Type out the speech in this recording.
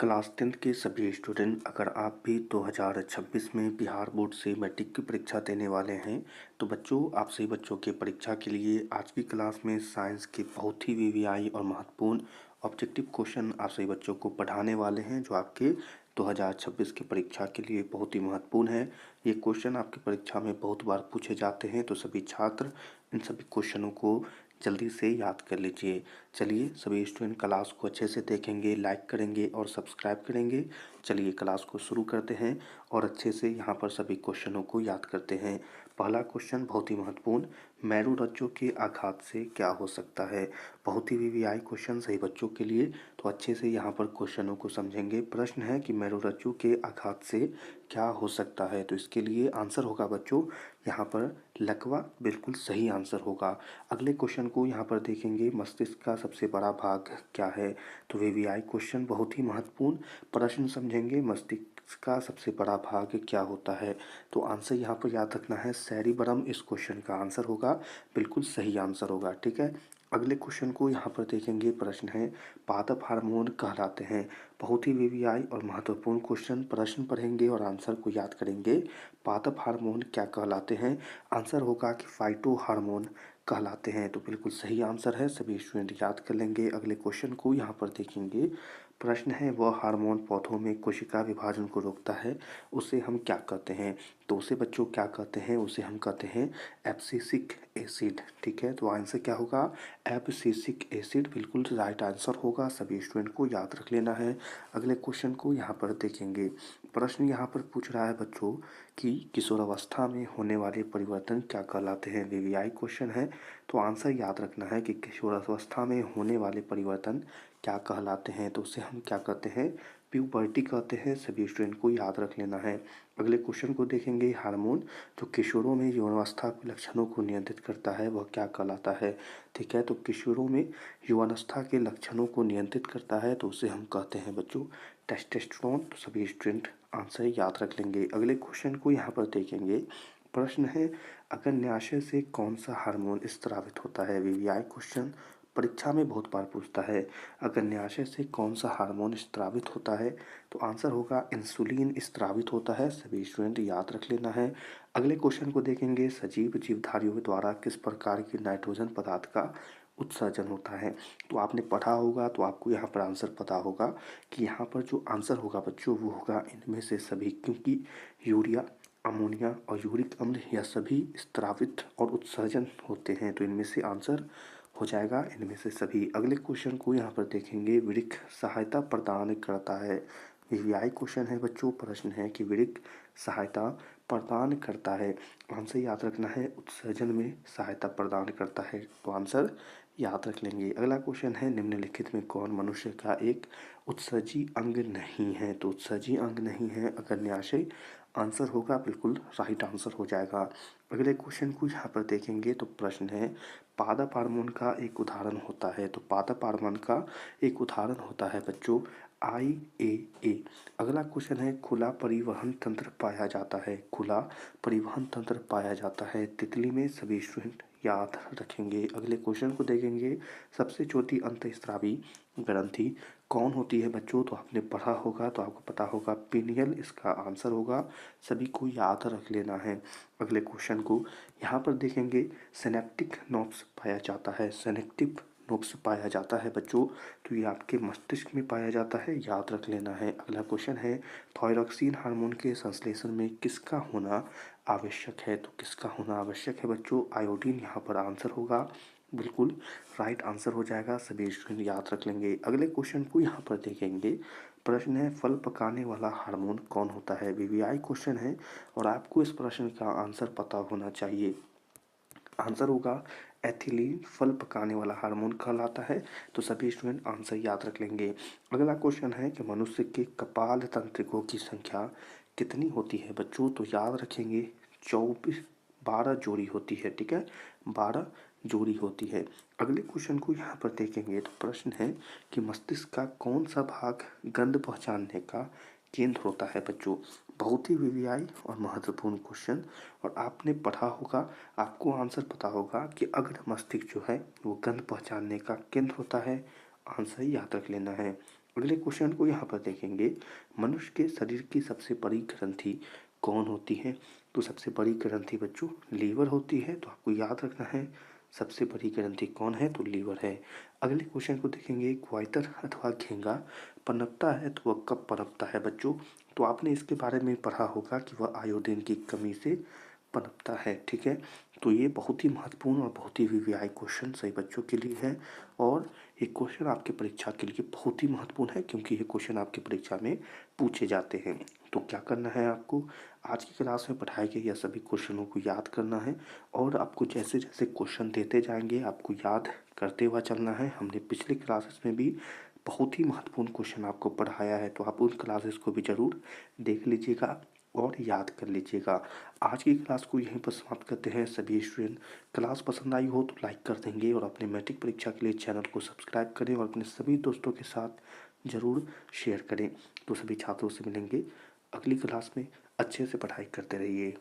Class 10th के सभी student, अगर आप भी 2026 में बिहार बोर्ड से मैट्रिक की परीक्षा देने वाले हैं तो बच्चों, आप सभी बच्चों के परीक्षा के लिए आज की क्लास में साइंस के बहुत ही वीवीआई और महत्वपूर्ण ऑब्जेक्टिव क्वेश्चन आप सभी बच्चों को पढ़ाने वाले हैं, जो आपके 2026 की परीक्षा के लिए बहुत ही महत्वपूर्ण है। ये क्वेश्चन आपकी परीक्षा में बहुत बार पूछे जाते हैं, तो सभी छात्र इन सभी क्वेश्चनों को जल्दी से याद कर लीजिए। चलिए, सभी स्टूडेंट क्लास को अच्छे से देखेंगे, लाइक करेंगे और सब्सक्राइब करेंगे। चलिए क्लास को शुरू करते हैं और अच्छे से यहाँ पर सभी क्वेश्चनों को याद करते हैं। पहला क्वेश्चन बहुत ही महत्वपूर्ण, मेरुरज्जु के आघात से क्या हो सकता है। बहुत ही वीवीआई क्वेश्चन सही बच्चों के लिए, तो अच्छे से यहाँ पर क्वेश्चनों को समझेंगे। प्रश्न है कि मेरुरज्जु के आघात से क्या हो सकता है, तो इसके लिए आंसर होगा बच्चों यहाँ पर लकवा, बिल्कुल सही आंसर होगा। अगले क्वेश्चन को यहाँ पर देखेंगे, मस्तिष्क का सबसे बड़ा भाग क्या है। तो वीवीआई क्वेश्चन बहुत ही महत्वपूर्ण प्रश्न समझेंगे, मस्तिष्क का सबसे बड़ा भाग क्या होता है। तो आंसर यहाँ पर याद रखना है सेरिबरम, इस क्वेश्चन का आंसर होगा, बिल्कुल सही आंसर होगा। ठीक है, अगले क्वेश्चन को यहाँ पर देखेंगे। प्रश्न है, पादप हार्मोन कहलाते हैं। बहुत ही वीवीआई और महत्वपूर्ण क्वेश्चन, प्रश्न पढ़ेंगे और आंसर को याद करेंगे। पादप हार्मोन क्या कहलाते हैं, आंसर होगा कि फाइटो हार्मोन कहलाते हैं। तो बिल्कुल सही आंसर है, सभी स्टूडेंट याद कर लेंगे। अगले क्वेश्चन को यहाँ पर देखेंगे। प्रश्न है, वह हार्मोन पौधों में कोशिका विभाजन को रोकता है, उसे हम क्या कहते हैं। तो उसे बच्चों क्या कहते हैं, उसे हम कहते हैं एब्सिसिक एसिड। ठीक है, तो आंसर क्या होगा, एब्सिसिक एसिड, बिल्कुल राइट आंसर होगा, सभी स्टूडेंट को याद रख लेना है। अगले क्वेश्चन को यहाँ पर देखेंगे। प्रश्न यहाँ पर पूछ रहा है बच्चों कि किशोरावस्था में होने वाले परिवर्तन क्या कहलाते हैं। वीवीआई क्वेश्चन है, तो आंसर याद रखना है कि किशोरावस्था में होने वाले परिवर्तन क्या कहलाते हैं। तो उसे हम क्या कहते हैं, प्यूबर्टी कहते हैं, सभी स्टूडेंट को याद रख लेना है। अगले क्वेश्चन को देखेंगे। हार्मोन जो किशोरों में यौनावस्था के लक्षणों को नियंत्रित करता है, वह क्या कहलाता है। ठीक है, तो किशोरों में यौनावस्था के लक्षणों को नियंत्रित करता है, तो उसे हम कहते हैं बच्चों टेस्टोस्टेरोन। तो सभी स्टूडेंट आंसर याद रख लेंगे। अगले क्वेश्चन को यहाँ पर देखेंगे। प्रश्न है, अग्न्याशय से कौन सा हार्मोन स्रावित होता है। वीवीआई क्वेश्चन परीक्षा में बहुत बार पूछता है, अग्न्याशय से कौन सा हार्मोन स्रावित होता है। तो आंसर होगा इंसुलिन स्रावित होता है, सभी स्टूडेंट याद रख लेना है। अगले क्वेश्चन को देखेंगे। सजीव जीवधारियों द्वारा किस प्रकार की नाइट्रोजन पदार्थ का उत्सर्जन होता है। तो आपने पढ़ा होगा, तो आपको यहाँ पर आंसर पता होगा कि यहाँ पर जो आंसर होगा बच्चों वो होगा इनमें से सभी, क्योंकि यूरिया, अमोनिया और यूरिक अम्ल यह सभी स्रावित और उत्सर्जन होते हैं, तो इनमें से आंसर हो जाएगा इनमें से सभी। अगले क्वेश्चन को यहाँ पर देखेंगे। वृक्क सहायता प्रदान करता है। वीवीआई क्वेश्चन है बच्चों, प्रश्न है कि वृक्क सहायता प्रदान करता है, आंसर याद रखना है उत्सर्जन में सहायता प्रदान करता है, तो आंसर याद रख लेंगे। अगला क्वेश्चन है, निम्नलिखित में कौन मनुष्य का एक उत्सर्जी अंग नहीं है। तो उत्सर्जी अंग नहीं है अग्न्याशय, आंसर होगा बिल्कुल राइट आंसर हो जाएगा। अगले क्वेश्चन को यहाँ पर देखेंगे। तो प्रश्न है, पादप हार्मोन का एक उदाहरण होता है। तो पादप हार्मोन का एक उदाहरण होता है बच्चों IAA। अगला क्वेश्चन है, खुला परिवहन तंत्र पाया जाता है। खुला परिवहन तंत्र पाया जाता है तितली में, सभी स्टूडेंट याद रखेंगे। अगले क्वेश्चन को देखेंगे। सबसे छोटी अंतःस्रावी ग्रंथि कौन होती है बच्चों। तो आपने पढ़ा होगा, तो आपको पता होगा पीनियल इसका आंसर होगा, सभी को याद रख लेना है। अगले क्वेश्चन को यहाँ पर देखेंगे। सिनेप्टिक नोब्स पाया जाता है, सिनेप्टिक नोब्स पाया जाता है बच्चों, तो ये आपके मस्तिष्क में पाया जाता है, याद रख लेना है। अगला क्वेश्चन है, थायरॉक्सिन हार्मोन के संश्लेषण में किसका होना आवश्यक है। तो किसका होना आवश्यक है बच्चों, आयोडीन यहाँ पर आंसर होगा, बिल्कुल राइट आंसर हो जाएगा, सभी स्टूडेंट याद रख लेंगे। अगले क्वेश्चन को यहाँ पर देखेंगे। प्रश्न है, फल पकाने वाला हार्मोन कौन होता है। वीवीआई क्वेश्चन है और आपको इस प्रश्न का आंसर पता होना चाहिए। आंसर होगा एथिलीन, फल पकाने वाला हार्मोन कहलाता है, तो सभी स्टूडेंट आंसर याद रख लेंगे। अगला क्वेश्चन है कि मनुष्य के कपाल तंत्रिकाओं की संख्या कितनी होती है बच्चों। तो याद रखेंगे 12 जोड़ी होती है। ठीक है, 12 जोड़ी होती है। अगले क्वेश्चन को यहाँ पर देखेंगे। तो प्रश्न है कि मस्तिष्क का कौन सा भाग गंध पहचानने का केंद्र होता है बच्चों। बहुत ही वीवीआई और महत्वपूर्ण क्वेश्चन, और आपने पढ़ा होगा, आपको आंसर पता होगा कि अग्र मस्तिष्क जो है वो गंध पहचानने का केंद्र होता है, आंसर याद रख लेना है। अगले क्वेश्चन को यहाँ पर देखेंगे, मनुष्य के शरीर की सबसे बड़ी ग्रंथि कौन होती है? तो सबसे बड़ी ग्रंथि बच्चों लीवर होती है, तो आपको याद रखना है सबसे बड़ी ग्रंथि कौन है, तो लीवर है। अगले क्वेश्चन को देखेंगे, ग्वाइटर अथवा घेंगा पनपता है तो वह कब पनपता है बच्चों? तो आपने इसके बारे में पढ़ा होगा कि वह आयोडीन की कमी से पनपता है, ठीक है। तो ये बहुत ही महत्वपूर्ण और बहुत ही वीवीआई क्वेश्चन सही बच्चों के लिए है, और ये क्वेश्चन आपके परीक्षा के लिए बहुत ही महत्वपूर्ण है, क्योंकि ये क्वेश्चन आपकी परीक्षा में पूछे जाते हैं। तो क्या करना है आपको, आज की क्लास में पढ़ाए गए या सभी क्वेश्चनों को याद करना है, और आपको जैसे जैसे क्वेश्चन देते जाएंगे आपको याद करते हुआ चलना है। हमने पिछले क्लासेस में भी बहुत ही महत्वपूर्ण क्वेश्चन आपको पढ़ाया है, तो आप उन क्लासेस को भी ज़रूर देख लीजिएगा और याद कर लीजिएगा। आज की क्लास को यहीं पर समाप्त करते हैं। सभी स्टूडेंट, क्लास पसंद आई हो तो लाइक कर देंगे, और अपने मैट्रिक परीक्षा के लिए चैनल को सब्सक्राइब करें, और अपने सभी दोस्तों के साथ ज़रूर शेयर करें। तो सभी छात्रों से मिलेंगे अगली क्लास में। अच्छे से पढ़ाई करते रहिए।